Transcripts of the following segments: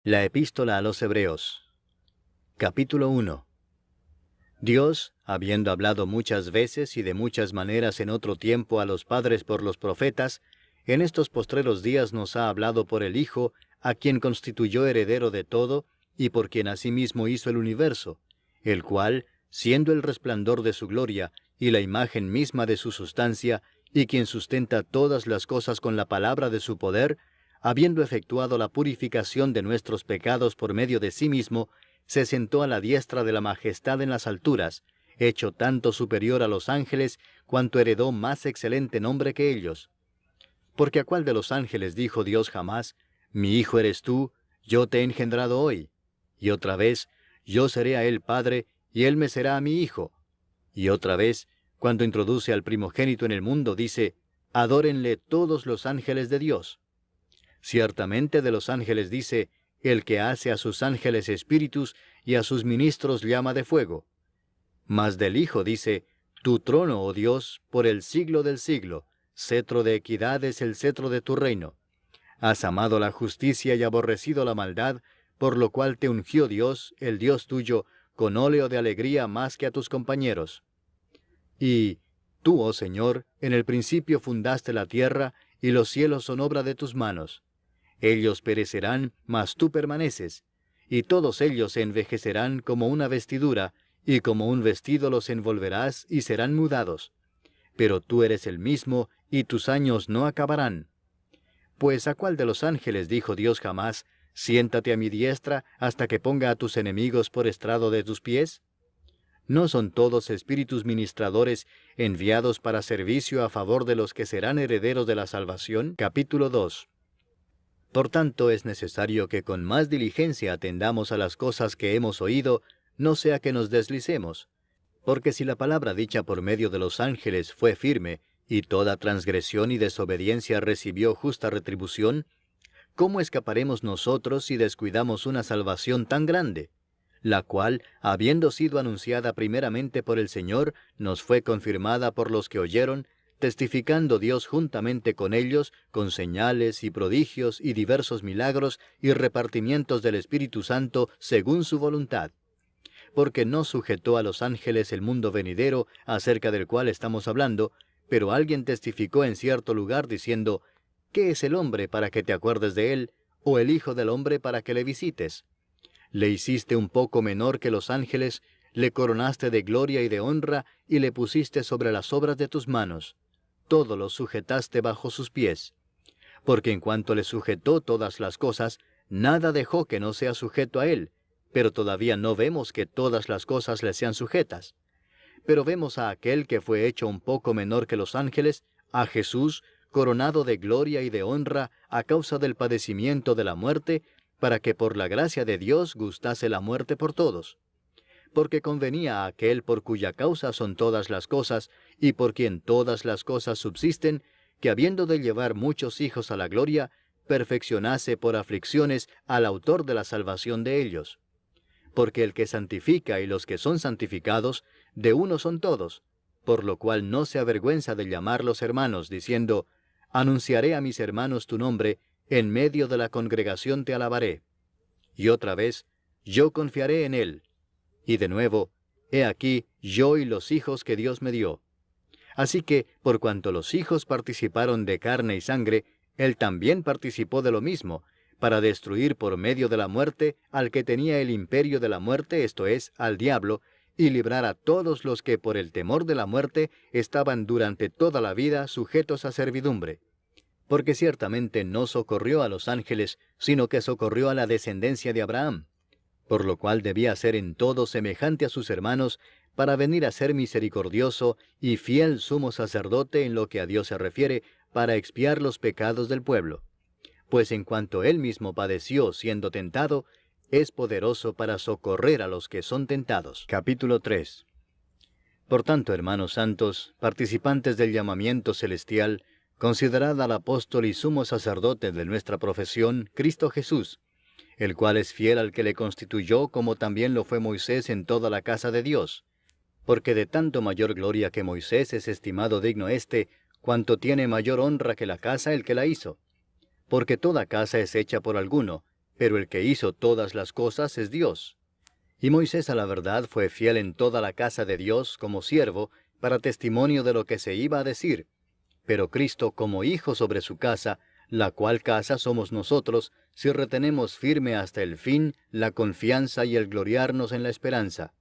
La Epístola a los Hebreos. Capítulo 1. Dios, habiendo hablado muchas veces y de muchas maneras en otro tiempo a los padres por los profetas, en estos postreros días nos ha hablado por el Hijo, a quien constituyó heredero de todo, y por quien asimismo hizo el universo, el cual, siendo el resplandor de su gloria, y la imagen misma de su sustancia, y quien sustenta todas las cosas con la palabra de su poder, habiendo efectuado la purificación de nuestros pecados por medio de sí mismo, se sentó a la diestra de la majestad en las alturas, hecho tanto superior a los ángeles, cuanto heredó más excelente nombre que ellos. Porque ¿a cuál de los ángeles dijo Dios jamás, mi hijo eres tú, yo te he engendrado hoy? Y otra vez, yo seré a él padre, y él me será a mi hijo. Y otra vez, cuando introduce al primogénito en el mundo, dice, adórenle todos los ángeles de Dios. Ciertamente de los ángeles dice, el que hace a sus ángeles espíritus y a sus ministros llama de fuego. Mas del Hijo dice, tu trono, oh Dios, por el siglo del siglo, cetro de equidad es el cetro de tu reino. Has amado la justicia y aborrecido la maldad, por lo cual te ungió Dios, el Dios tuyo, con óleo de alegría más que a tus compañeros. Y tú, oh Señor, en el principio fundaste la tierra, y los cielos son obra de tus manos. Ellos perecerán, mas tú permaneces, y todos ellos se envejecerán como una vestidura, y como un vestido los envolverás y serán mudados. Pero tú eres el mismo, y tus años no acabarán. Pues ¿a cuál de los ángeles dijo Dios jamás, siéntate a mi diestra hasta que ponga a tus enemigos por estrado de tus pies? ¿No son todos espíritus ministradores enviados para servicio a favor de los que serán herederos de la salvación? Capítulo 2. Por tanto, es necesario que con más diligencia atendamos a las cosas que hemos oído, no sea que nos deslicemos. Porque si la palabra dicha por medio de los ángeles fue firme, y toda transgresión y desobediencia recibió justa retribución, ¿cómo escaparemos nosotros si descuidamos una salvación tan grande? La cual, habiendo sido anunciada primeramente por el Señor, nos fue confirmada por los que oyeron, testificando Dios juntamente con ellos, con señales y prodigios y diversos milagros y repartimientos del Espíritu Santo según su voluntad. Porque no sujetó a los ángeles el mundo venidero, acerca del cual estamos hablando, pero alguien testificó en cierto lugar diciendo, ¿qué es el hombre para que te acuerdes de él, o el hijo del hombre para que le visites? Le hiciste un poco menor que los ángeles, le coronaste de gloria y de honra, y le pusiste sobre las obras de tus manos. Todo lo sujetaste bajo sus pies. Porque en cuanto le sujetó todas las cosas, nada dejó que no sea sujeto a él, pero todavía no vemos que todas las cosas le sean sujetas. Pero vemos a aquel que fue hecho un poco menor que los ángeles, a Jesús, coronado de gloria y de honra a causa del padecimiento de la muerte, para que por la gracia de Dios gustase la muerte por todos. Porque convenía a aquel por cuya causa son todas las cosas, y por quien todas las cosas subsisten, que habiendo de llevar muchos hijos a la gloria, perfeccionase por aflicciones al autor de la salvación de ellos. Porque el que santifica y los que son santificados, de uno son todos, por lo cual no se avergüenza de llamarlos hermanos, diciendo, anunciaré a mis hermanos tu nombre, en medio de la congregación te alabaré. Y otra vez, yo confiaré en él. Y de nuevo, he aquí yo y los hijos que Dios me dio. Así que, por cuanto los hijos participaron de carne y sangre, él también participó de lo mismo, para destruir por medio de la muerte al que tenía el imperio de la muerte, esto es, al diablo, y librar a todos los que por el temor de la muerte estaban durante toda la vida sujetos a servidumbre. Porque ciertamente no socorrió a los ángeles, sino que socorrió a la descendencia de Abraham, por lo cual debía ser en todo semejante a sus hermanos, para venir a ser misericordioso y fiel sumo sacerdote en lo que a Dios se refiere, para expiar los pecados del pueblo. Pues en cuanto él mismo padeció siendo tentado, es poderoso para socorrer a los que son tentados. Capítulo 3. Por tanto, hermanos santos, participantes del llamamiento celestial, considerad al apóstol y sumo sacerdote de nuestra profesión, Cristo Jesús, el cual es fiel al que le constituyó, como también lo fue Moisés en toda la casa de Dios. Porque de tanto mayor gloria que Moisés es estimado digno cuanto tiene mayor honra que la casa el que la hizo. Porque toda casa es hecha por alguno, pero el que hizo todas las cosas es Dios. Y Moisés a la verdad fue fiel en toda la casa de Dios como siervo, para testimonio de lo que se iba a decir, pero Cristo como hijo sobre su casa, la cual casa somos nosotros, si retenemos firme hasta el fin la confianza y el gloriarnos en la esperanza.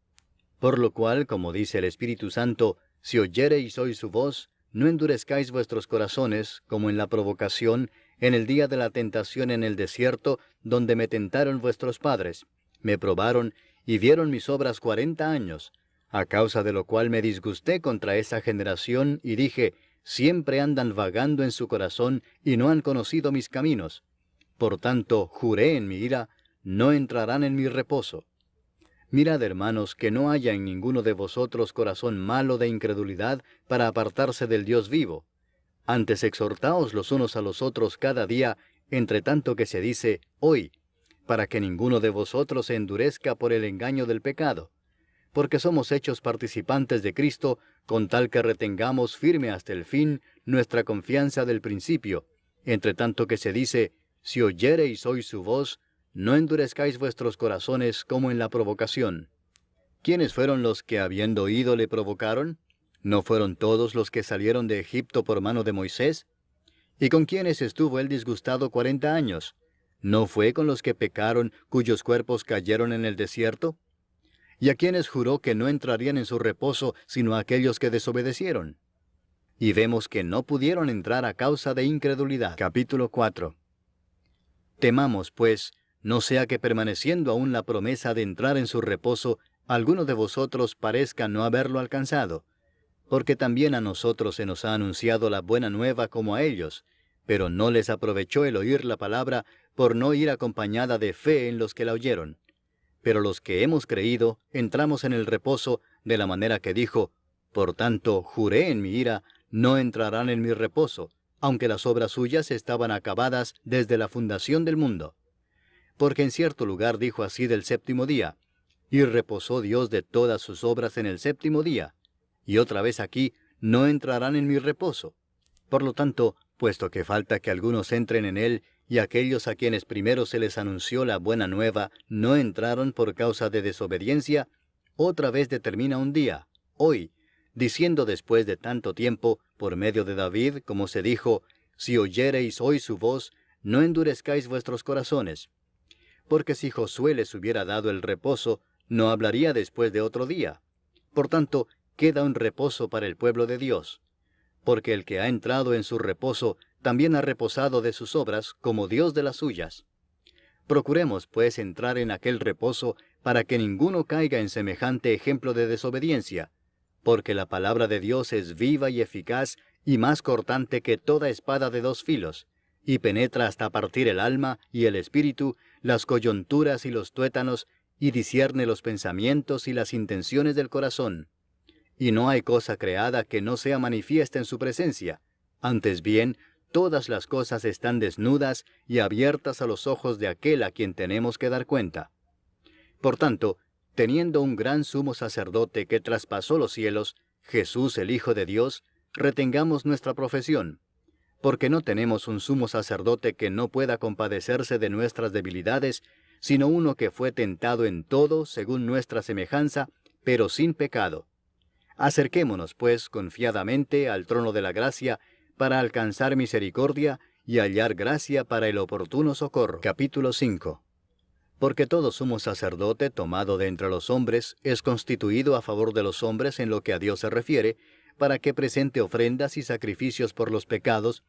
Por lo cual, como dice el Espíritu Santo, si oyereis hoy su voz, no endurezcáis vuestros corazones, como en la provocación, en el día de la tentación en el desierto, donde me tentaron vuestros padres, me probaron y vieron mis obras 40 años, a causa de lo cual me disgusté contra esa generación, y dije, siempre andan vagando en su corazón, y no han conocido mis caminos. Por tanto, juré en mi ira, no entrarán en mi reposo. Mirad, hermanos, que no haya en ninguno de vosotros corazón malo de incredulidad para apartarse del Dios vivo. Antes exhortaos los unos a los otros cada día, entre tanto que se dice, hoy, para que ninguno de vosotros se endurezca por el engaño del pecado. Porque somos hechos participantes de Cristo, con tal que retengamos firme hasta el fin nuestra confianza del principio, entre tanto que se dice, si oyereis hoy su voz, no endurezcáis vuestros corazones como en la provocación. ¿Quiénes fueron los que habiendo oído le provocaron? ¿No fueron todos los que salieron de Egipto por mano de Moisés? ¿Y con quiénes estuvo él disgustado 40 años? ¿No fue con los que pecaron, cuyos cuerpos cayeron en el desierto? ¿Y a quienes juró que no entrarían en su reposo, sino a aquellos que desobedecieron? Y vemos que no pudieron entrar a causa de incredulidad. Capítulo 4. Temamos, pues, no sea que permaneciendo aún la promesa de entrar en su reposo, alguno de vosotros parezca no haberlo alcanzado. Porque también a nosotros se nos ha anunciado la buena nueva como a ellos, pero no les aprovechó el oír la palabra por no ir acompañada de fe en los que la oyeron. Pero los que hemos creído, entramos en el reposo, de la manera que dijo, por tanto, juré en mi ira, no entrarán en mi reposo, aunque las obras suyas estaban acabadas desde la fundación del mundo. Porque en cierto lugar dijo así del séptimo día, y reposó Dios de todas sus obras en el séptimo día. Y otra vez aquí, no entrarán en mi reposo. Por lo tanto, puesto que falta que algunos entren en él, y aquellos a quienes primero se les anunció la buena nueva no entraron por causa de desobediencia, otra vez determina un día, hoy, diciendo después de tanto tiempo, por medio de David, como se dijo, si oyereis hoy su voz, no endurezcáis vuestros corazones. Porque si Josué les hubiera dado el reposo, no hablaría después de otro día. Por tanto, queda un reposo para el pueblo de Dios. Porque el que ha entrado en su reposo, también ha reposado de sus obras, como Dios de las suyas. Procuremos, pues, entrar en aquel reposo, para que ninguno caiga en semejante ejemplo de desobediencia, porque la palabra de Dios es viva y eficaz, y más cortante que toda espada de 2 filos, y penetra hasta partir el alma y el espíritu, las coyunturas y los tuétanos, y discierne los pensamientos y las intenciones del corazón. Y no hay cosa creada que no sea manifiesta en su presencia. Antes bien, todas las cosas están desnudas y abiertas a los ojos de aquel a quien tenemos que dar cuenta. Por tanto, teniendo un gran sumo sacerdote que traspasó los cielos, Jesús el Hijo de Dios, retengamos nuestra profesión. Porque no tenemos un sumo sacerdote que no pueda compadecerse de nuestras debilidades, sino uno que fue tentado en todo según nuestra semejanza, pero sin pecado. Acerquémonos, pues, confiadamente al trono de la gracia, para alcanzar misericordia y hallar gracia para el oportuno socorro. Capítulo 5. Porque todo sumo sacerdote tomado de entre los hombres es constituido a favor de los hombres en lo que a Dios se refiere, para que presente ofrendas y sacrificios por los pecados,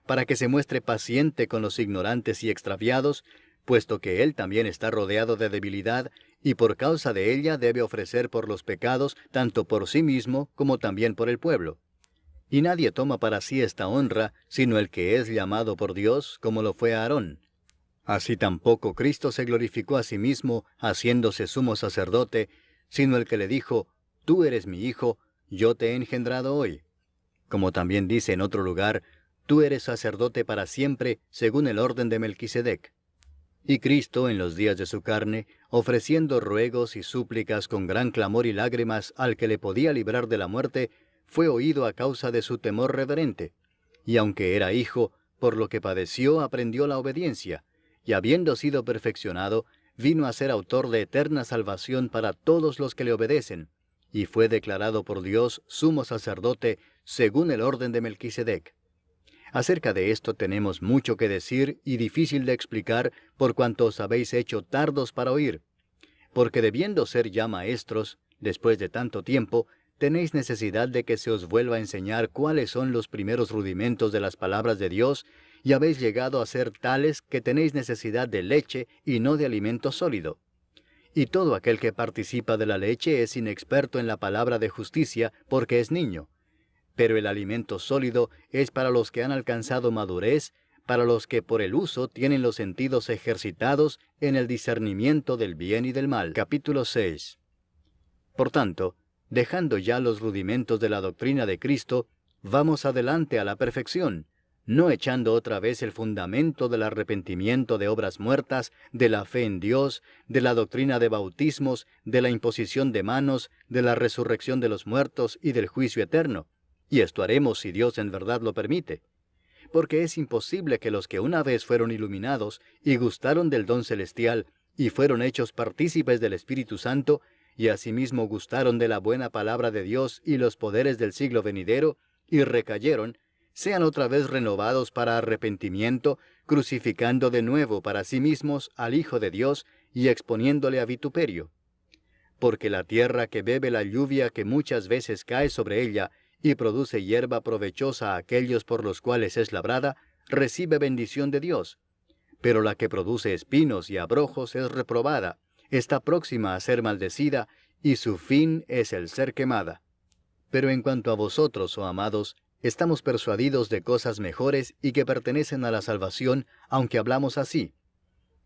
para que se muestre paciente con los ignorantes y extraviados, puesto que él también está rodeado de debilidad, y por causa de ella debe ofrecer por los pecados, tanto por sí mismo como también por el pueblo. Y nadie toma para sí esta honra, sino el que es llamado por Dios, como lo fue Aarón. Así tampoco Cristo se glorificó a sí mismo, haciéndose sumo sacerdote, sino el que le dijo, tú eres mi hijo, yo te he engendrado hoy. Como también dice en otro lugar, tú eres sacerdote para siempre, según el orden de Melquisedec. Y Cristo, en los días de su carne, ofreciendo ruegos y súplicas con gran clamor y lágrimas al que le podía librar de la muerte, fue oído a causa de su temor reverente. Y aunque era hijo, por lo que padeció aprendió la obediencia, y habiendo sido perfeccionado, vino a ser autor de eterna salvación para todos los que le obedecen, y fue declarado por Dios sumo sacerdote según el orden de Melquisedec. Acerca de esto tenemos mucho que decir y difícil de explicar por cuanto os habéis hecho tardos para oír, porque debiendo ser ya maestros, después de tanto tiempo, tenéis necesidad de que se os vuelva a enseñar cuáles son los primeros rudimentos de las palabras de Dios, y habéis llegado a ser tales que tenéis necesidad de leche y no de alimento sólido. Y todo aquel que participa de la leche es inexperto en la palabra de justicia, porque es niño. Pero el alimento sólido es para los que han alcanzado madurez, para los que por el uso tienen los sentidos ejercitados en el discernimiento del bien y del mal. Capítulo 6. Por tanto, dejando ya los rudimentos de la doctrina de Cristo, vamos adelante a la perfección, no echando otra vez el fundamento del arrepentimiento de obras muertas, de la fe en Dios, de la doctrina de bautismos, de la imposición de manos, de la resurrección de los muertos y del juicio eterno. Y esto haremos si Dios en verdad lo permite. Porque es imposible que los que una vez fueron iluminados y gustaron del don celestial y fueron hechos partícipes del Espíritu Santo, y asimismo gustaron de la buena palabra de Dios y los poderes del siglo venidero, y recayeron, sean otra vez renovados para arrepentimiento, crucificando de nuevo para sí mismos al Hijo de Dios y exponiéndole a vituperio. Porque la tierra que bebe la lluvia que muchas veces cae sobre ella, y produce hierba provechosa a aquellos por los cuales es labrada, recibe bendición de Dios. Pero la que produce espinos y abrojos es reprobada, está próxima a ser maldecida, y su fin es el ser quemada. Pero en cuanto a vosotros, oh amados, estamos persuadidos de cosas mejores y que pertenecen a la salvación, aunque hablamos así.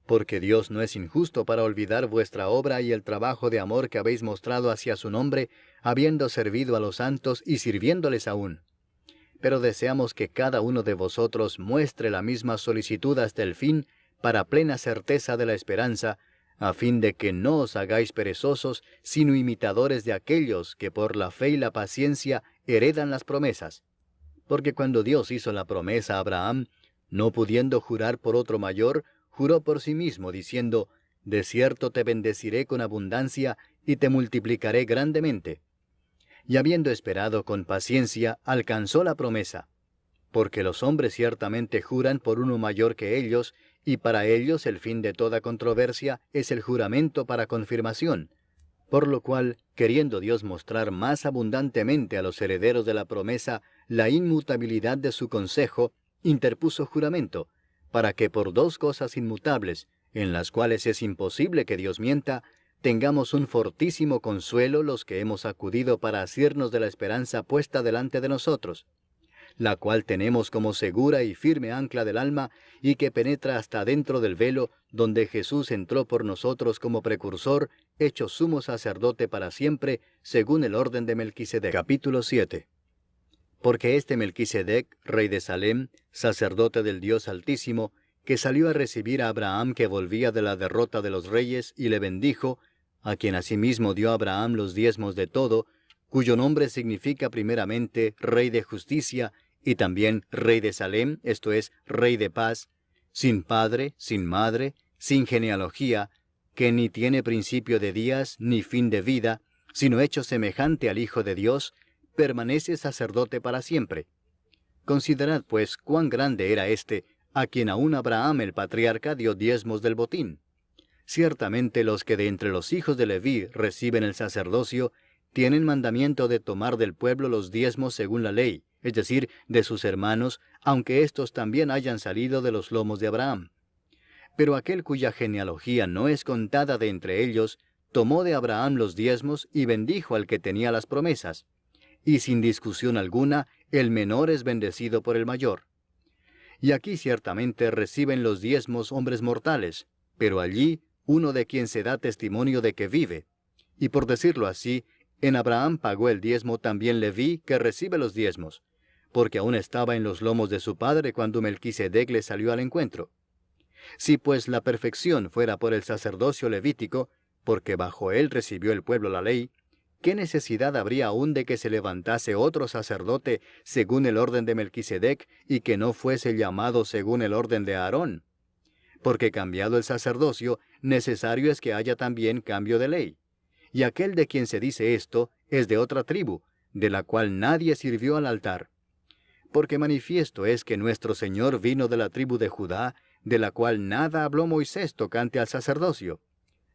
Porque Dios no es injusto para olvidar vuestra obra y el trabajo de amor que habéis mostrado hacia su nombre, habiendo servido a los santos y sirviéndoles aún. Pero deseamos que cada uno de vosotros muestre la misma solicitud hasta el fin, para plena certeza de la esperanza, a fin de que no os hagáis perezosos, sino imitadores de aquellos que por la fe y la paciencia heredan las promesas. Porque cuando Dios hizo la promesa a Abraham, no pudiendo jurar por otro mayor, juró por sí mismo, diciendo, «De cierto te bendeciré con abundancia, y te multiplicaré grandemente». Y habiendo esperado con paciencia, alcanzó la promesa. Porque los hombres ciertamente juran por uno mayor que ellos, y para ellos el fin de toda controversia es el juramento para confirmación. Por lo cual, queriendo Dios mostrar más abundantemente a los herederos de la promesa la inmutabilidad de su consejo, interpuso juramento, para que por dos cosas inmutables, en las cuales es imposible que Dios mienta, tengamos un fortísimo consuelo los que hemos acudido para asirnos de la esperanza puesta delante de nosotros, la cual tenemos como segura y firme ancla del alma, y que penetra hasta dentro del velo, donde Jesús entró por nosotros como precursor, hecho sumo sacerdote para siempre, según el orden de Melquisedec. Capítulo 7. Porque este Melquisedec, rey de Salem, sacerdote del Dios Altísimo, que salió a recibir a Abraham que volvía de la derrota de los reyes, y le bendijo, a quien asimismo dio a Abraham los diezmos de todo, cuyo nombre significa primeramente Rey de Justicia, y también Rey de Salem, esto es, Rey de Paz, sin padre, sin madre, sin genealogía, que ni tiene principio de días, ni fin de vida, sino hecho semejante al Hijo de Dios, permanece sacerdote para siempre. Considerad, pues, cuán grande era éste, a quien aún Abraham el patriarca dio diezmos del botín. Ciertamente los que de entre los hijos de Leví reciben el sacerdocio, tienen mandamiento de tomar del pueblo los diezmos según la ley, es decir, de sus hermanos, aunque éstos también hayan salido de los lomos de Abraham. Pero aquel cuya genealogía no es contada de entre ellos, tomó de Abraham los diezmos y bendijo al que tenía las promesas. Y sin discusión alguna, el menor es bendecido por el mayor. Y aquí ciertamente reciben los diezmos hombres mortales, pero allí uno de quien se da testimonio de que vive. Y por decirlo así, en Abraham pagó el diezmo también Leví, que recibe los diezmos, porque aún estaba en los lomos de su padre cuando Melquisedec le salió al encuentro. Si pues la perfección fuera por el sacerdocio levítico, porque bajo él recibió el pueblo la ley, ¿qué necesidad habría aún de que se levantase otro sacerdote según el orden de Melquisedec y que no fuese llamado según el orden de Aarón? porque cambiado el sacerdocio, necesario es que haya también cambio de ley. Y aquel de quien se dice esto es de otra tribu, de la cual nadie sirvió al altar. Porque manifiesto es que nuestro Señor vino de la tribu de Judá, de la cual nada habló Moisés tocante al sacerdocio.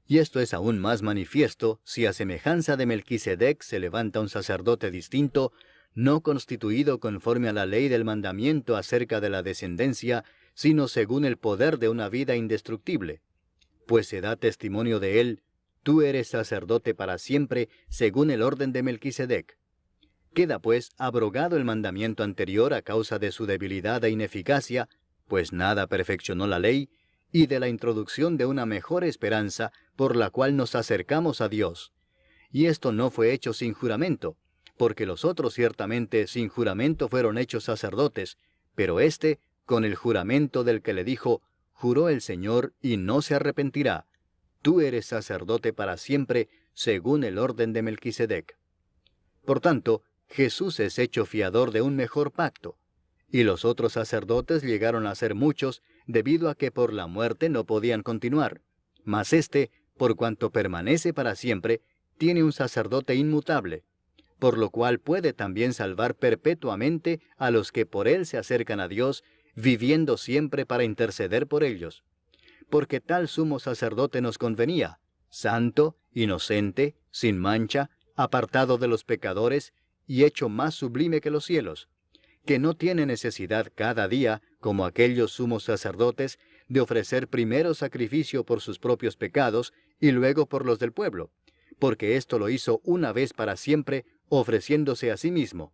Y esto es aún más manifiesto si a semejanza de Melquisedec se levanta un sacerdote distinto, no constituido conforme a la ley del mandamiento acerca de la descendencia, sino según el poder de una vida indestructible. Pues se da testimonio de él: tú eres sacerdote para siempre, según el orden de Melquisedec. Queda pues abrogado el mandamiento anterior a causa de su debilidad e ineficacia, pues nada perfeccionó la ley, y de la introducción de una mejor esperanza por la cual nos acercamos a Dios. Y esto no fue hecho sin juramento, porque los otros ciertamente sin juramento fueron hechos sacerdotes, pero éste con el juramento del que le dijo: juró el Señor y no se arrepentirá. Tú eres sacerdote para siempre, según el orden de Melquisedec. Por tanto, Jesús es hecho fiador de un mejor pacto, y los otros sacerdotes llegaron a ser muchos, debido a que por la muerte no podían continuar. Mas éste, por cuanto permanece para siempre, tiene un sacerdote inmutable, por lo cual puede también salvar perpetuamente a los que por él se acercan a Dios, viviendo siempre para interceder por ellos. Porque tal sumo sacerdote nos convenía, santo, inocente, sin mancha, apartado de los pecadores, y hecho más sublime que los cielos, que no tiene necesidad cada día, como aquellos sumos sacerdotes, de ofrecer primero sacrificio por sus propios pecados y luego por los del pueblo, porque esto lo hizo una vez para siempre, ofreciéndose a sí mismo.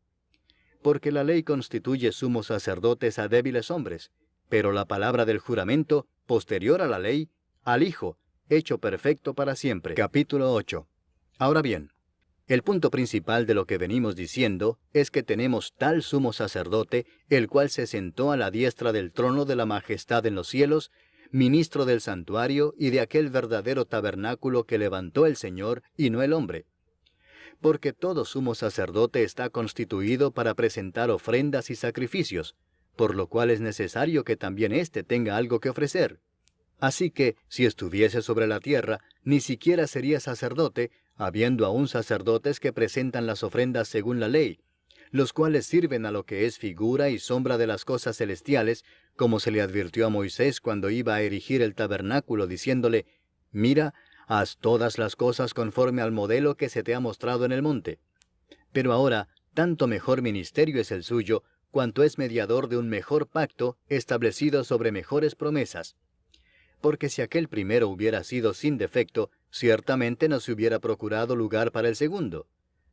Porque la ley constituye sumos sacerdotes a débiles hombres, pero la palabra del juramento, posterior a la ley, al Hijo, hecho perfecto para siempre. Capítulo 8. Ahora bien, el punto principal de lo que venimos diciendo es que tenemos tal sumo sacerdote, el cual se sentó a la diestra del trono de la majestad en los cielos, ministro del santuario y de aquel verdadero tabernáculo que levantó el Señor y no el hombre. Porque todo sumo sacerdote está constituido para presentar ofrendas y sacrificios, por lo cual es necesario que también éste tenga algo que ofrecer. Así que, si estuviese sobre la tierra, ni siquiera sería sacerdote, habiendo aún sacerdotes que presentan las ofrendas según la ley, los cuales sirven a lo que es figura y sombra de las cosas celestiales, como se le advirtió a Moisés cuando iba a erigir el tabernáculo, diciéndole: mira, haz todas las cosas conforme al modelo que se te ha mostrado en el monte. Pero ahora, tanto mejor ministerio es el suyo, cuanto es mediador de un mejor pacto, establecido sobre mejores promesas. Porque si aquel primero hubiera sido sin defecto, ciertamente no se hubiera procurado lugar para el segundo.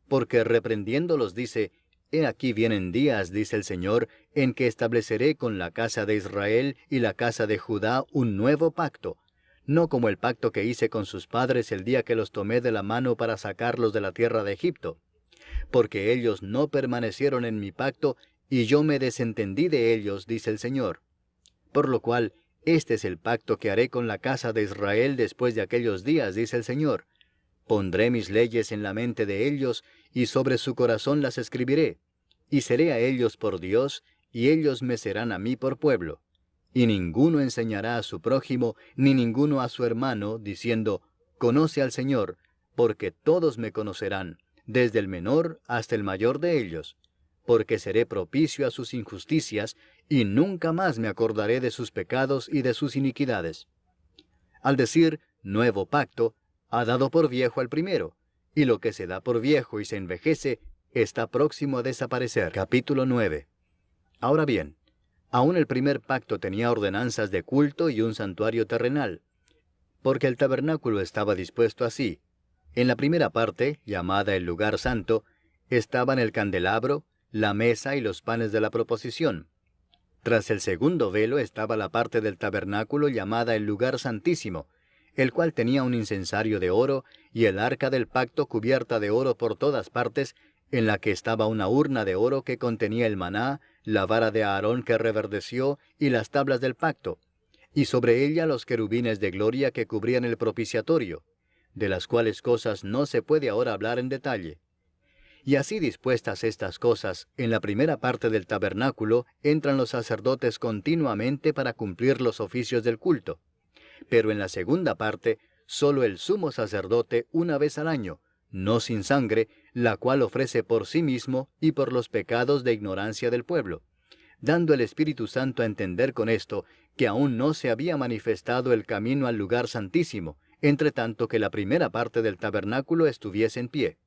Porque reprendiéndolos dice: he aquí vienen días, dice el Señor, en que estableceré con la casa de Israel y la casa de Judá un nuevo pacto, no como el pacto que hice con sus padres el día que los tomé de la mano para sacarlos de la tierra de Egipto. Porque ellos no permanecieron en mi pacto, y yo me desentendí de ellos, dice el Señor. Por lo cual, este es el pacto que haré con la casa de Israel después de aquellos días, dice el Señor. Pondré mis leyes en la mente de ellos, y sobre su corazón las escribiré. Y seré a ellos por Dios, y ellos me serán a mí por pueblo. Y ninguno enseñará a su prójimo, ni ninguno a su hermano, diciendo: conoce al Señor, porque todos me conocerán, desde el menor hasta el mayor de ellos. Porque seré propicio a sus injusticias, y nunca más me acordaré de sus pecados y de sus iniquidades. Al decir nuevo pacto, ha dado por viejo al primero, y lo que se da por viejo y se envejece, está próximo a desaparecer. Capítulo 9. Ahora bien, aún el primer pacto tenía ordenanzas de culto y un santuario terrenal, porque el tabernáculo estaba dispuesto así. En la primera parte, llamada el lugar santo, estaban el candelabro, la mesa y los panes de la proposición. Tras el segundo velo estaba la parte del tabernáculo llamada el lugar santísimo, el cual tenía un incensario de oro y el arca del pacto cubierta de oro por todas partes, en la que estaba una urna de oro que contenía el maná, la vara de Aarón que reverdeció y las tablas del pacto, y sobre ella los querubines de gloria que cubrían el propiciatorio, de las cuales cosas no se puede ahora hablar en detalle. Y así dispuestas estas cosas, en la primera parte del tabernáculo entran los sacerdotes continuamente para cumplir los oficios del culto. Pero en la segunda parte, solo el sumo sacerdote una vez al año, no sin sangre, la cual ofrece por sí mismo y por los pecados de ignorancia del pueblo, dando el Espíritu Santo a entender con esto que aún no se había manifestado el camino al lugar santísimo, entre tanto que la primera parte del tabernáculo estuviese en pie,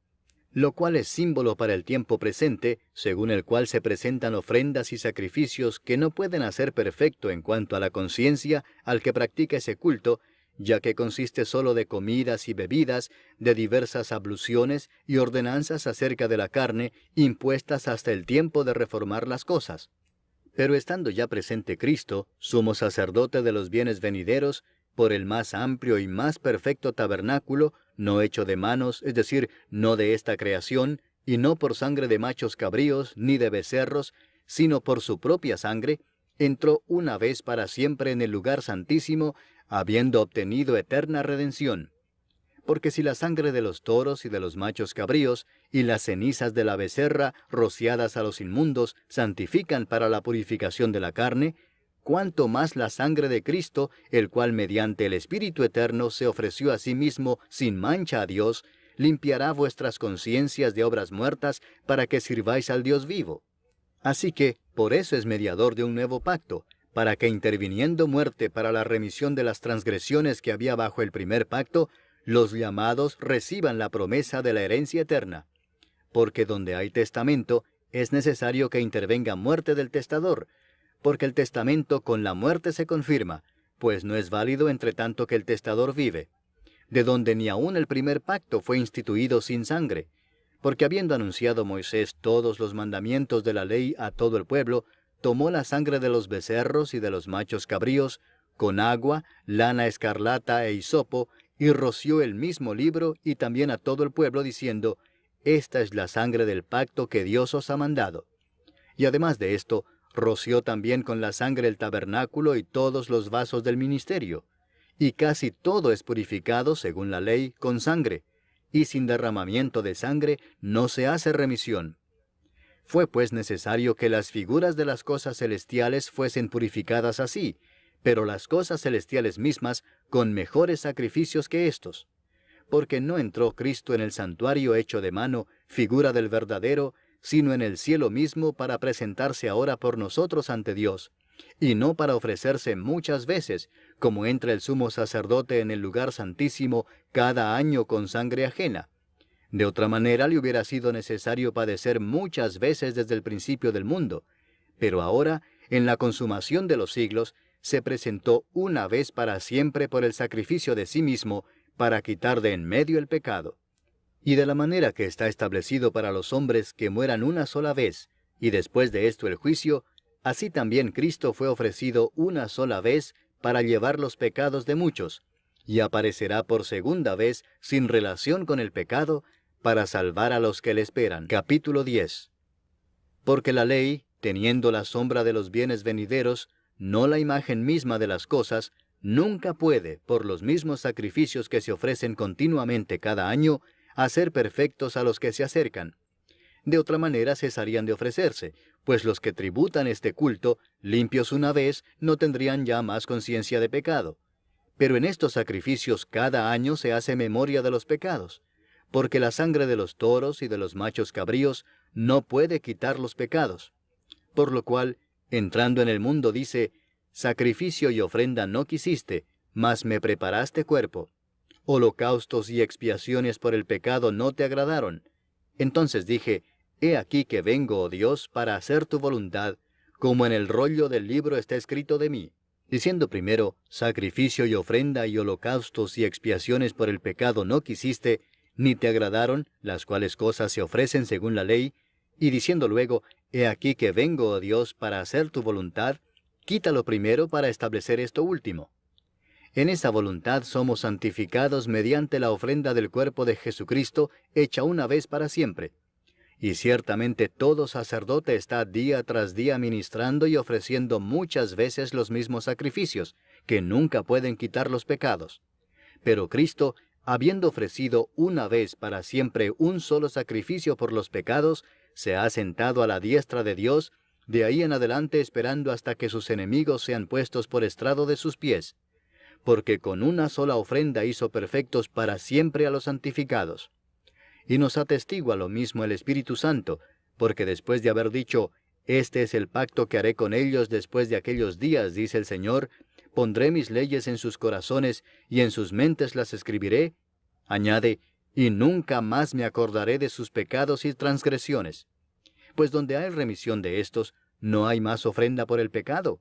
lo cual es símbolo para el tiempo presente, según el cual se presentan ofrendas y sacrificios que no pueden hacer perfecto en cuanto a la conciencia al que practica ese culto, ya que consiste solo de comidas y bebidas, de diversas abluciones y ordenanzas acerca de la carne, impuestas hasta el tiempo de reformar las cosas. Pero estando ya presente Cristo, sumo sacerdote de los bienes venideros, por el más amplio y más perfecto tabernáculo, no hecho de manos, es decir, no de esta creación, y no por sangre de machos cabríos, ni de becerros, sino por su propia sangre, entró una vez para siempre en el lugar santísimo, habiendo obtenido eterna redención. Porque si la sangre de los toros y de los machos cabríos, y las cenizas de la becerra, rociadas a los inmundos, santifican para la purificación de la carne, cuánto más la sangre de Cristo, el cual mediante el Espíritu Eterno se ofreció a sí mismo sin mancha a Dios, limpiará vuestras conciencias de obras muertas para que sirváis al Dios vivo. Así que, por eso es mediador de un nuevo pacto, para que interviniendo muerte para la remisión de las transgresiones que había bajo el primer pacto, los llamados reciban la promesa de la herencia eterna. Porque donde hay testamento, es necesario que intervenga muerte del testador, porque el testamento con la muerte se confirma, pues no es válido entre tanto que el testador vive, de donde ni aun el primer pacto fue instituido sin sangre, porque habiendo anunciado Moisés todos los mandamientos de la ley a todo el pueblo, tomó la sangre de los becerros y de los machos cabríos, con agua, lana escarlata e hisopo, y roció el mismo libro y también a todo el pueblo, diciendo, esta es la sangre del pacto que Dios os ha mandado. Y además de esto, roció también con la sangre el tabernáculo y todos los vasos del ministerio. Y casi todo es purificado, según la ley, con sangre, y sin derramamiento de sangre no se hace remisión. Fue pues necesario que las figuras de las cosas celestiales fuesen purificadas así, pero las cosas celestiales mismas con mejores sacrificios que éstos. Porque no entró Cristo en el santuario hecho de mano, figura del verdadero, sino en el cielo mismo para presentarse ahora por nosotros ante Dios, y no para ofrecerse muchas veces, como entra el sumo sacerdote en el lugar santísimo cada año con sangre ajena. De otra manera le hubiera sido necesario padecer muchas veces desde el principio del mundo, pero ahora, en la consumación de los siglos, se presentó una vez para siempre por el sacrificio de sí mismo, para quitar de en medio el pecado. Y de la manera que está establecido para los hombres que mueran una sola vez, y después de esto el juicio, así también Cristo fue ofrecido una sola vez para llevar los pecados de muchos, y aparecerá por segunda vez sin relación con el pecado, para salvar a los que le esperan. Capítulo 10. Porque la ley, teniendo la sombra de los bienes venideros, no la imagen misma de las cosas, nunca puede, por los mismos sacrificios que se ofrecen continuamente cada año, hacer perfectos a los que se acercan. De otra manera cesarían de ofrecerse, pues los que tributan este culto, limpios una vez, no tendrían ya más conciencia de pecado. Pero en estos sacrificios cada año se hace memoria de los pecados, porque la sangre de los toros y de los machos cabríos no puede quitar los pecados. Por lo cual, entrando en el mundo dice, sacrificio y ofrenda no quisiste, mas me preparaste cuerpo. Holocaustos y expiaciones por el pecado no te agradaron. Entonces dije, he aquí que vengo, oh Dios, para hacer tu voluntad, como en el rollo del libro está escrito de mí. Diciendo primero, sacrificio y ofrenda y holocaustos y expiaciones por el pecado no quisiste, ni te agradaron, las cuales cosas se ofrecen según la ley, y diciendo luego, he aquí que vengo, oh Dios, para hacer tu voluntad, quítalo primero para establecer esto último. En esa voluntad somos santificados mediante la ofrenda del cuerpo de Jesucristo, hecha una vez para siempre. Y ciertamente todo sacerdote está día tras día ministrando y ofreciendo muchas veces los mismos sacrificios, que nunca pueden quitar los pecados. Pero Cristo, habiendo ofrecido una vez para siempre un solo sacrificio por los pecados, se ha sentado a la diestra de Dios, de ahí en adelante esperando hasta que sus enemigos sean puestos por estrado de sus pies. porque con una sola ofrenda hizo perfectos para siempre a los santificados. Y nos atestigua lo mismo el Espíritu Santo, porque después de haber dicho, este es el pacto que haré con ellos después de aquellos días, dice el Señor, pondré mis leyes en sus corazones y en sus mentes las escribiré, añade, y nunca más me acordaré de sus pecados y transgresiones. Pues donde hay remisión de estos, no hay más ofrenda por el pecado.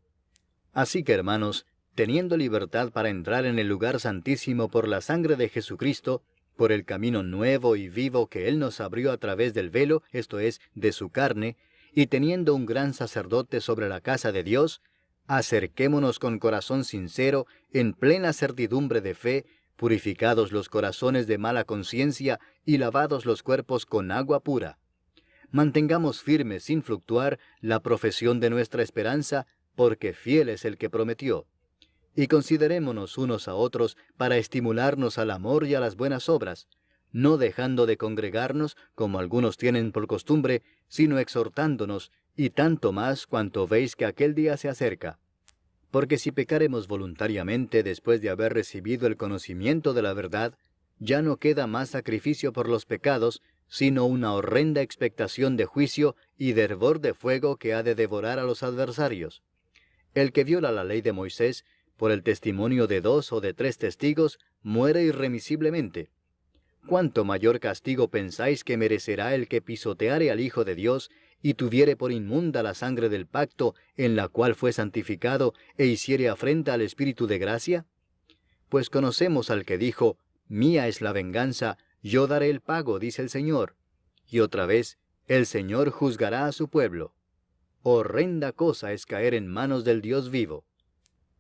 Así que, hermanos, teniendo libertad para entrar en el lugar santísimo por la sangre de Jesucristo, por el camino nuevo y vivo que Él nos abrió a través del velo, esto es, de su carne, y teniendo un gran sacerdote sobre la casa de Dios, acerquémonos con corazón sincero, en plena certidumbre de fe, purificados los corazones de mala conciencia y lavados los cuerpos con agua pura. Mantengamos firme sin fluctuar la profesión de nuestra esperanza, porque fiel es el que prometió. Y considerémonos unos a otros para estimularnos al amor y a las buenas obras, no dejando de congregarnos, como algunos tienen por costumbre, sino exhortándonos, y tanto más cuanto veis que aquel día se acerca. Porque si pecaremos voluntariamente después de haber recibido el conocimiento de la verdad, ya no queda más sacrificio por los pecados, sino una horrenda expectación de juicio y de hervor de fuego que ha de devorar a los adversarios. El que viola la ley de Moisés, por el testimonio de 2 o de 3 testigos, muere irremisiblemente. ¿Cuánto mayor castigo pensáis que merecerá el que pisoteare al Hijo de Dios, y tuviere por inmunda la sangre del pacto, en la cual fue santificado, e hiciere afrenta al Espíritu de gracia? Pues conocemos al que dijo, mía es la venganza, yo daré el pago, dice el Señor. Y otra vez, el Señor juzgará a su pueblo. Horrenda cosa es caer en manos del Dios vivo.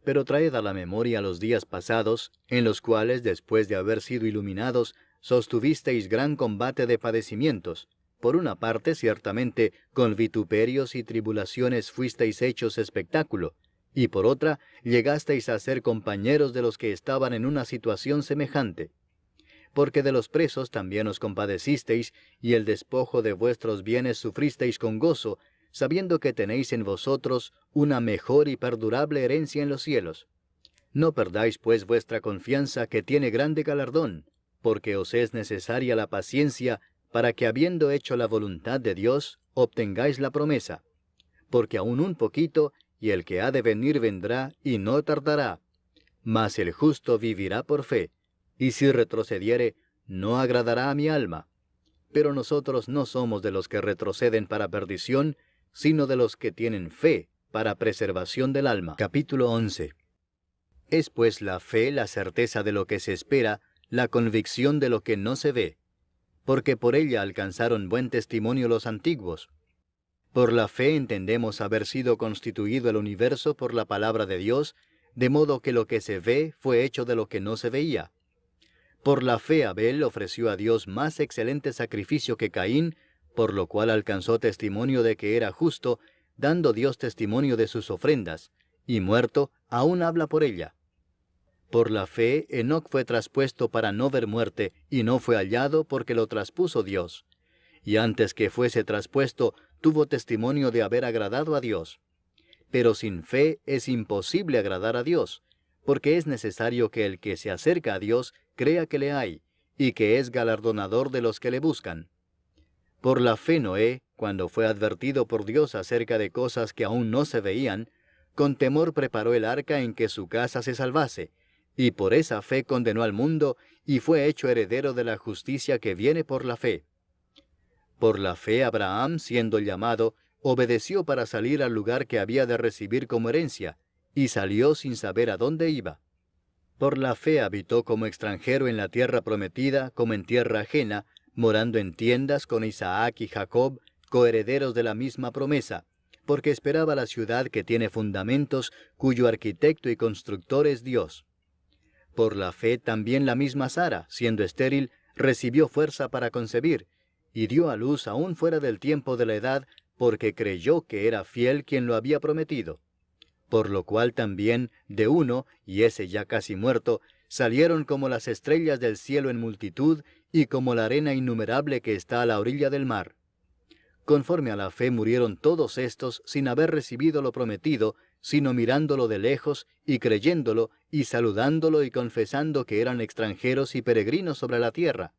Pero traed a la memoria los días pasados, en los cuales, después de haber sido iluminados, sostuvisteis gran combate de padecimientos. Por una parte, ciertamente, con vituperios y tribulaciones fuisteis hechos espectáculo, y por otra, llegasteis a ser compañeros de los que estaban en una situación semejante. Porque de los presos también os compadecisteis, y el despojo de vuestros bienes sufristeis con gozo, sabiendo que tenéis en vosotros una mejor y perdurable herencia en los cielos. No perdáis pues vuestra confianza, que tiene grande galardón, porque os es necesaria la paciencia, para que habiendo hecho la voluntad de Dios, obtengáis la promesa. Porque aún un poquito, y el que ha de venir vendrá, y no tardará. Mas el justo vivirá por fe, y si retrocediere, no agradará a mi alma. Pero nosotros no somos de los que retroceden para perdición, sino de los que tienen fe para preservación del alma. Capítulo 11. Es pues la fe la certeza de lo que se espera, la convicción de lo que no se ve, porque por ella alcanzaron buen testimonio los antiguos. Por la fe entendemos haber sido constituido el universo por la palabra de Dios, de modo que lo que se ve fue hecho de lo que no se veía. Por la fe Abel ofreció a Dios más excelente sacrificio que Caín, por lo cual alcanzó testimonio de que era justo, dando Dios testimonio de sus ofrendas, y muerto, aún habla por ella. Por la fe Enoc fue traspuesto para no ver muerte, y no fue hallado porque lo traspuso Dios. Y antes que fuese traspuesto, tuvo testimonio de haber agradado a Dios. Pero sin fe es imposible agradar a Dios, porque es necesario que el que se acerca a Dios crea que le hay, y que es galardonador de los que le buscan. Por la fe Noé, cuando fue advertido por Dios acerca de cosas que aún no se veían, con temor preparó el arca en que su casa se salvase, y por esa fe condenó al mundo, y fue hecho heredero de la justicia que viene por la fe. Por la fe Abraham, siendo llamado, obedeció para salir al lugar que había de recibir como herencia, y salió sin saber a dónde iba. Por la fe habitó como extranjero en la tierra prometida, como en tierra ajena, morando en tiendas con Isaac y Jacob, coherederos de la misma promesa, porque esperaba la ciudad que tiene fundamentos, cuyo arquitecto y constructor es Dios. Por la fe también la misma Sara, siendo estéril, recibió fuerza para concebir, y dio a luz aún fuera del tiempo de la edad, porque creyó que era fiel quien lo había prometido. Por lo cual también, de uno, y ese ya casi muerto, salieron como las estrellas del cielo en multitud, y como la arena innumerable que está a la orilla del mar. Conforme a la fe murieron todos estos sin haber recibido lo prometido, sino mirándolo de lejos y creyéndolo y saludándolo y confesando que eran extranjeros y peregrinos sobre la tierra.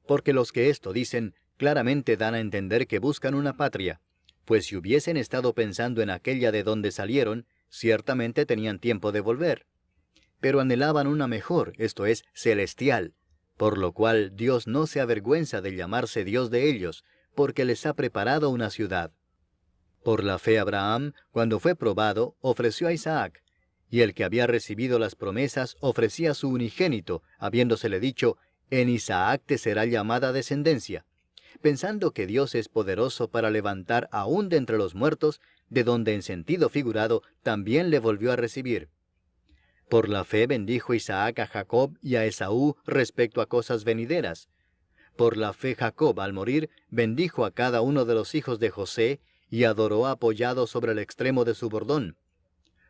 Porque los que esto dicen claramente dan a entender que buscan una patria, pues si hubiesen estado pensando en aquella de donde salieron, ciertamente tenían tiempo de volver. Pero anhelaban una mejor, esto es, celestial, por lo cual Dios no se avergüenza de llamarse Dios de ellos, porque les ha preparado una ciudad. Por la fe Abraham, cuando fue probado, ofreció a Isaac, y el que había recibido las promesas ofrecía a su unigénito, habiéndosele dicho, en Isaac te será llamada descendencia, pensando que Dios es poderoso para levantar aún de entre los muertos, de donde en sentido figurado también le volvió a recibir. Por la fe bendijo Isaac a Jacob y a Esaú respecto a cosas venideras. Por la fe Jacob, al morir, bendijo a cada uno de los hijos de José, y adoró apoyado sobre el extremo de su bordón.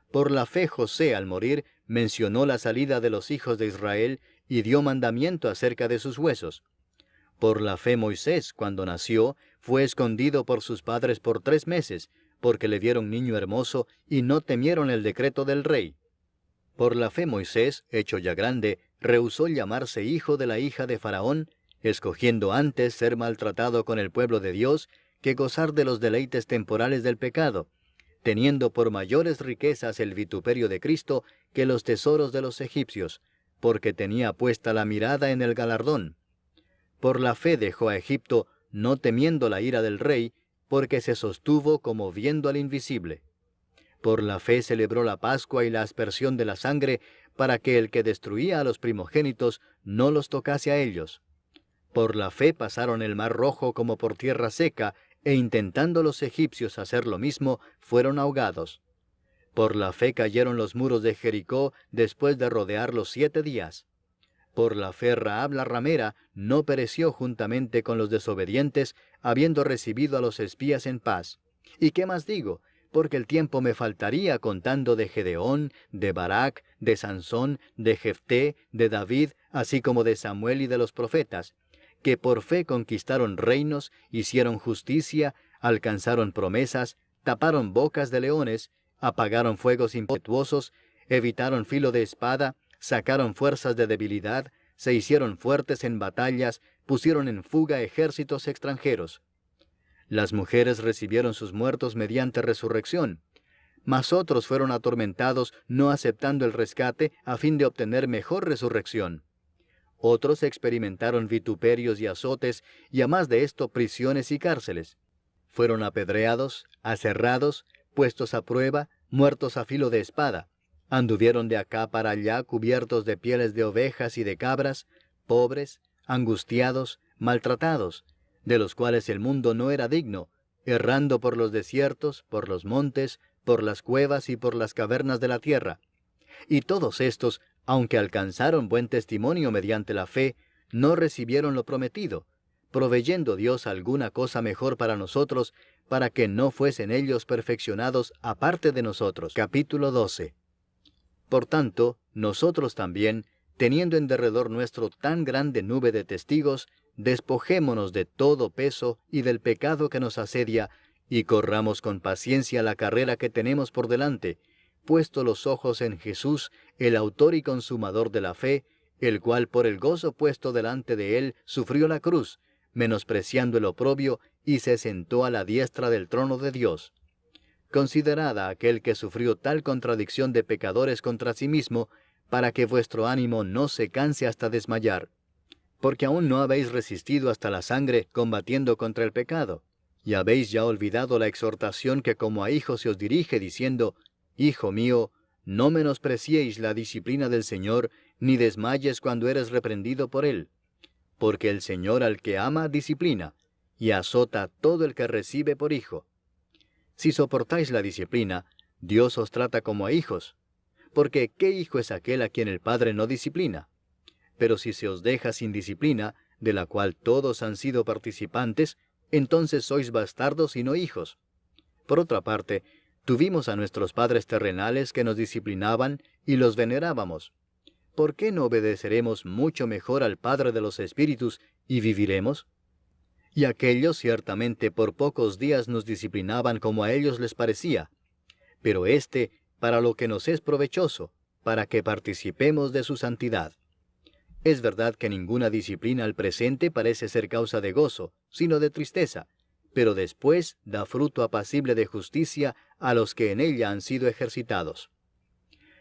Por la fe José, al morir, mencionó la salida de los hijos de Israel, y dio mandamiento acerca de sus huesos. Por la fe Moisés, cuando nació, fue escondido por sus padres por 3 meses, porque le vieron niño hermoso, y no temieron el decreto del rey. Por la fe Moisés, hecho ya grande, rehusó llamarse hijo de la hija de Faraón, escogiendo antes ser maltratado con el pueblo de Dios, que gozar de los deleites temporales del pecado, teniendo por mayores riquezas el vituperio de Cristo que los tesoros de los egipcios, porque tenía puesta la mirada en el galardón. Por la fe dejó a Egipto, no temiendo la ira del rey, porque se sostuvo como viendo al invisible. Por la fe celebró la Pascua y la aspersión de la sangre, para que el que destruía a los primogénitos no los tocase a ellos. Por la fe pasaron el mar Rojo como por tierra seca, e intentando los egipcios hacer lo mismo, fueron ahogados. Por la fe cayeron los muros de Jericó después de rodearlos 7 días. Por la fe Rahab la ramera no pereció juntamente con los desobedientes, habiendo recibido a los espías en paz. ¿Y qué más digo? Porque el tiempo me faltaría contando de Gedeón, de Barak, de Sansón, de Jefté, de David, así como de Samuel y de los profetas, que por fe conquistaron reinos, hicieron justicia, alcanzaron promesas, taparon bocas de leones, apagaron fuegos impetuosos, evitaron filo de espada, sacaron fuerzas de debilidad, se hicieron fuertes en batallas, pusieron en fuga ejércitos extranjeros. Las mujeres recibieron sus muertos mediante resurrección, mas otros fueron atormentados no aceptando el rescate a fin de obtener mejor resurrección. Otros experimentaron vituperios y azotes, y a más de esto prisiones y cárceles. Fueron apedreados, aserrados, puestos a prueba, muertos a filo de espada. Anduvieron de acá para allá cubiertos de pieles de ovejas y de cabras, pobres, angustiados, maltratados, de los cuales el mundo no era digno, errando por los desiertos, por los montes, por las cuevas y por las cavernas de la tierra. Y todos estos, aunque alcanzaron buen testimonio mediante la fe, no recibieron lo prometido, proveyendo Dios alguna cosa mejor para nosotros, para que no fuesen ellos perfeccionados aparte de nosotros. Capítulo 12. Por tanto, nosotros también, teniendo en derredor nuestro tan grande nube de testigos, despojémonos de todo peso y del pecado que nos asedia, y corramos con paciencia la carrera que tenemos por delante, puesto los ojos en Jesús, el autor y consumador de la fe, el cual por el gozo puesto delante de él sufrió la cruz, menospreciando el oprobio, y se sentó a la diestra del trono de Dios. Considerad a aquel que sufrió tal contradicción de pecadores contra sí mismo, para que vuestro ánimo no se canse hasta desmayar. Porque aún no habéis resistido hasta la sangre combatiendo contra el pecado, y habéis ya olvidado la exhortación que como a hijos se os dirige, diciendo, Hijo mío, no menospreciéis la disciplina del Señor, ni desmayes cuando eres reprendido por Él. Porque el Señor al que ama disciplina, y azota a todo el que recibe por hijo. Si soportáis la disciplina, Dios os trata como a hijos. Porque ¿qué hijo es aquel a quien el Padre no disciplina? Pero si se os deja sin disciplina, de la cual todos han sido participantes, entonces sois bastardos y no hijos. Por otra parte, tuvimos a nuestros padres terrenales que nos disciplinaban y los venerábamos. ¿Por qué no obedeceremos mucho mejor al Padre de los Espíritus y viviremos? Y aquellos ciertamente por pocos días nos disciplinaban como a ellos les parecía, pero éste, para lo que nos es provechoso, para que participemos de su santidad. Es verdad que ninguna disciplina al presente parece ser causa de gozo, sino de tristeza, pero después da fruto apacible de justicia a los que en ella han sido ejercitados.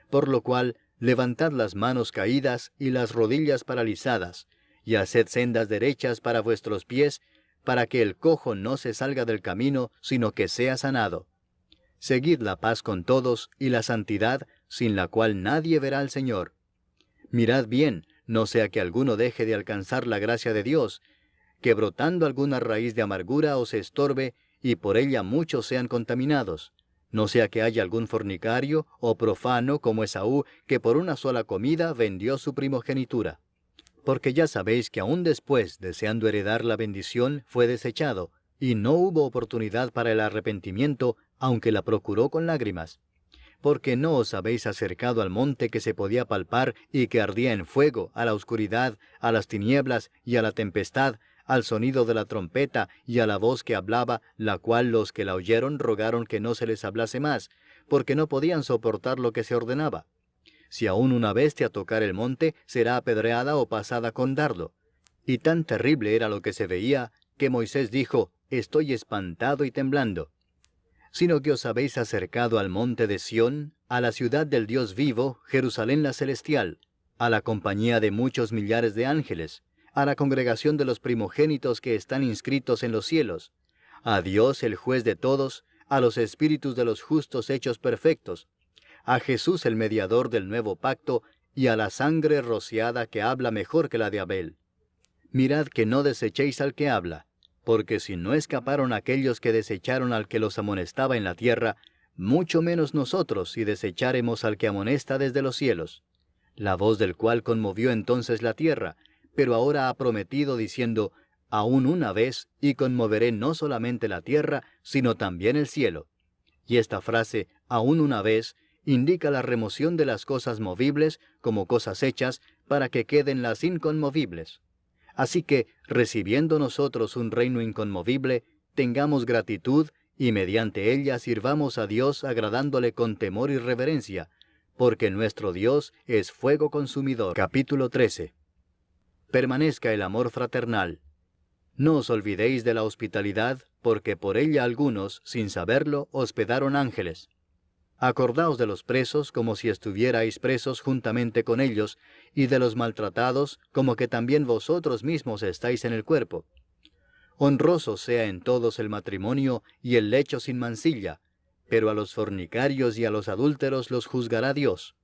Por lo cual, levantad las manos caídas y las rodillas paralizadas, y haced sendas derechas para vuestros pies, para que el cojo no se salga del camino, sino que sea sanado. Seguid la paz con todos y la santidad, sin la cual nadie verá al Señor. Mirad bien, no sea que alguno deje de alcanzar la gracia de Dios, que brotando alguna raíz de amargura os estorbe, y por ella muchos sean contaminados. No sea que haya algún fornicario o profano como Esaú, que por una sola comida vendió su primogenitura. Porque ya sabéis que aún después, deseando heredar la bendición, fue desechado, y no hubo oportunidad para el arrepentimiento, aunque la procuró con lágrimas. Porque no os habéis acercado al monte que se podía palpar y que ardía en fuego, a la oscuridad, a las tinieblas y a la tempestad, al sonido de la trompeta y a la voz que hablaba, la cual los que la oyeron rogaron que no se les hablase más, porque no podían soportar lo que se ordenaba. Si aún una bestia tocar el monte, será apedreada o pasada con dardo. Y tan terrible era lo que se veía, que Moisés dijo, «Estoy espantado y temblando». Sino que os habéis acercado al monte de Sión, a la ciudad del Dios vivo, Jerusalén la celestial, a la compañía de muchos millares de ángeles, a la congregación de los primogénitos que están inscritos en los cielos, a Dios el juez de todos, a los espíritus de los justos hechos perfectos, a Jesús el mediador del nuevo pacto, y a la sangre rociada que habla mejor que la de Abel. Mirad que no desechéis al que habla, porque si no escaparon aquellos que desecharon al que los amonestaba en la tierra, mucho menos nosotros si desecháremos al que amonesta desde los cielos, la voz del cual conmovió entonces la tierra, pero ahora ha prometido diciendo, aún una vez, y conmoveré no solamente la tierra, sino también el cielo. Y esta frase, aún una vez, indica la remoción de las cosas movibles como cosas hechas, para que queden las inconmovibles. Así que, recibiendo nosotros un reino inconmovible, tengamos gratitud, y mediante ella sirvamos a Dios agradándole con temor y reverencia, porque nuestro Dios es fuego consumidor. Capítulo 13. Permanezca el amor fraternal. No os olvidéis de la hospitalidad, porque por ella algunos, sin saberlo, hospedaron ángeles. Acordaos de los presos como si estuvierais presos juntamente con ellos, y de los maltratados como que también vosotros mismos estáis en el cuerpo. Honroso sea en todos el matrimonio y el lecho sin mancilla, pero a los fornicarios y a los adúlteros los juzgará Dios.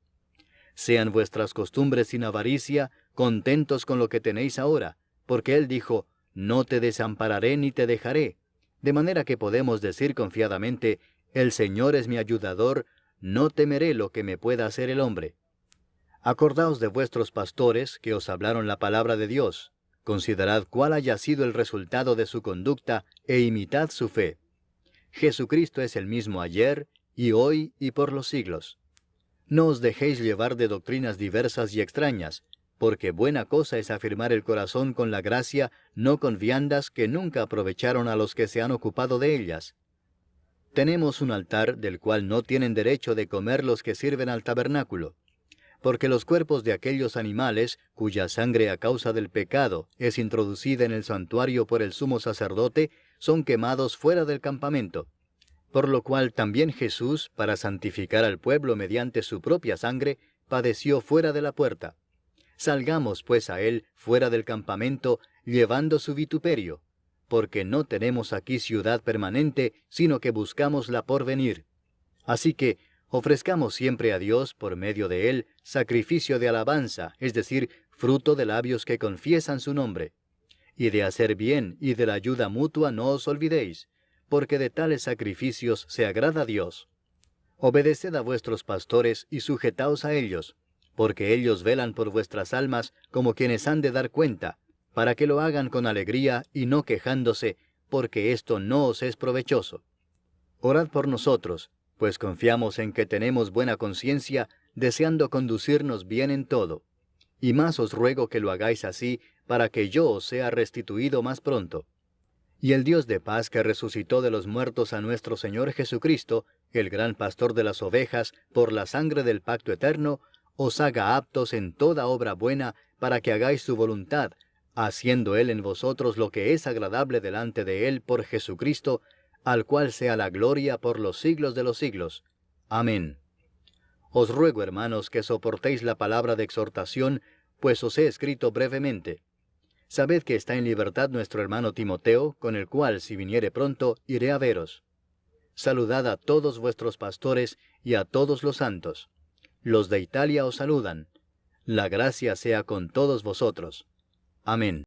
Sean vuestras costumbres sin avaricia, contentos con lo que tenéis ahora, porque Él dijo, «No te desampararé ni te dejaré», de manera que podemos decir confiadamente, «El Señor es mi ayudador, no temeré lo que me pueda hacer el hombre». Acordaos de vuestros pastores que os hablaron la palabra de Dios. Considerad cuál haya sido el resultado de su conducta e imitad su fe. Jesucristo es el mismo ayer, y hoy, y por los siglos. No os dejéis llevar de doctrinas diversas y extrañas, porque buena cosa es afirmar el corazón con la gracia, no con viandas que nunca aprovecharon a los que se han ocupado de ellas. Tenemos un altar del cual no tienen derecho de comer los que sirven al tabernáculo, porque los cuerpos de aquellos animales, cuya sangre a causa del pecado es introducida en el santuario por el sumo sacerdote, son quemados fuera del campamento. Por lo cual también Jesús, para santificar al pueblo mediante su propia sangre, padeció fuera de la puerta. Salgamos pues a él fuera del campamento, llevando su vituperio, porque no tenemos aquí ciudad permanente, sino que buscamos la por venir. Así que, ofrezcamos siempre a Dios, por medio de él, sacrificio de alabanza, es decir, fruto de labios que confiesan su nombre. Y de hacer bien y de la ayuda mutua no os olvidéis, porque de tales sacrificios se agrada a Dios. Obedeced a vuestros pastores y sujetaos a ellos, porque ellos velan por vuestras almas como quienes han de dar cuenta, para que lo hagan con alegría y no quejándose, porque esto no os es provechoso. Orad por nosotros, pues confiamos en que tenemos buena conciencia, deseando conducirnos bien en todo. Y más os ruego que lo hagáis así, para que yo os sea restituido más pronto. Y el Dios de paz que resucitó de los muertos a nuestro Señor Jesucristo, el gran pastor de las ovejas, por la sangre del pacto eterno, os haga aptos en toda obra buena para que hagáis su voluntad, haciendo Él en vosotros lo que es agradable delante de Él por Jesucristo, al cual sea la gloria por los siglos de los siglos. Amén. Os ruego, hermanos, que soportéis la palabra de exhortación, pues os he escrito brevemente. Sabed que está en libertad nuestro hermano Timoteo, con el cual, si viniere pronto, iré a veros. Saludad a todos vuestros pastores y a todos los santos. Los de Italia os saludan. La gracia sea con todos vosotros. Amén.